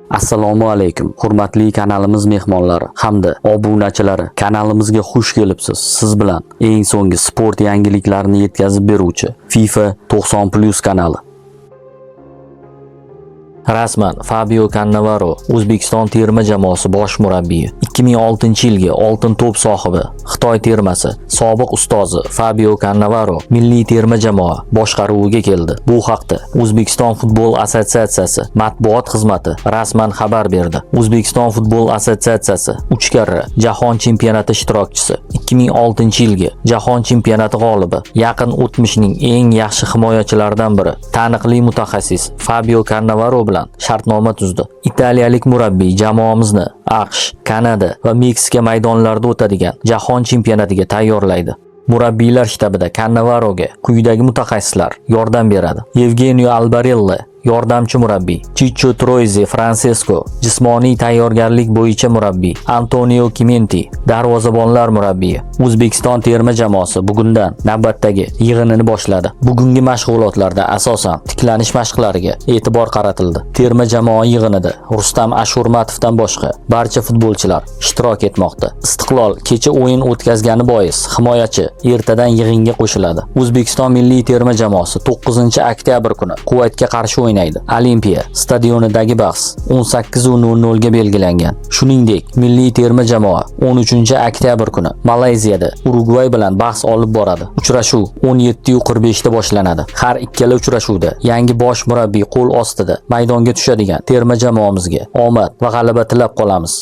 Assalomu alaykum, hurmatli kanalimiz mehmonlari hamda obunachilari. Kanalimizga xush kelibsiz. Siz bilan eng so'nggi sport yangiliklarini yetkazib beruvchi FIFA 90+ kanali. Rasman Fabio Cannavaro O'zbekiston terma jamoasi bosh murabbiyi, 2006-yilgi oltin to'p sohibi, Xitoy termasi sobiq ustozi Fabio Cannavaro milliy terma jamoa boshqaruviga keldi. Bu haqda O'zbekiston futbol assotsiatsiyasi matbuot xizmati rasman xabar berdi. O'zbekiston futbol assotsiatsiyasi 3 karra jahon chempionati ishtirokchisi, 2006-yilgi jahon chempionati g'olibi, yaqin o'tmishning eng yaxshi himoyachilaridan biri, taniqli mutaxassis Fabio Cannavaro bilan shartnoma tuzdi. Italiyalik murabbiy jamoamizni AQSh, Kanada va Meksika maydonlarida o'tadigan jahon chempionatiga tayyorlaydi. Murabbiylar shtabida Cannavaroga quyidagi mutaxassislar yordam beradi. Evgenio Albarella yordamchi murabbiy, Ciccio Troisi Francesco jismoniy tayyorgarlik bo'yicha murabbiy, Antonio Kimenti darvozabonlar murabbiyi. O'zbekiston terma jamoasi bugundan navbatdagi yig'inini boshladi. Bugungi mashg'ulotlarda asosan tiklanish mashqlariga e'tibor qaratildi. Terma jamoa yig'inida Rustam Ashurmatovdan boshqa barcha futbolchilar ishtirok etmoqda. Istiqlol kecha o'yin o'tkazgani bois himoyachi ertadan yig'inga qo'shiladi. O'zbekiston milliy terma jamoasi 9-oktyabr kuni Kuvaytga qarshi o'ynaydi. Olimpiya stadionidagi bahs 18:00 ga belgilangan. Shuningdek, milliy terma jamoa 13-oktyabr kuni Malayziyada Urugvay bilan bahs olib boradi. Uchrashuv 17:45 da boshlanadi. Har ikkala uchrashuvda yangi bosh murabbiy qo'l ostida maydonga tushadigan terma jamoamizga omad va g'alaba tilab qolamiz.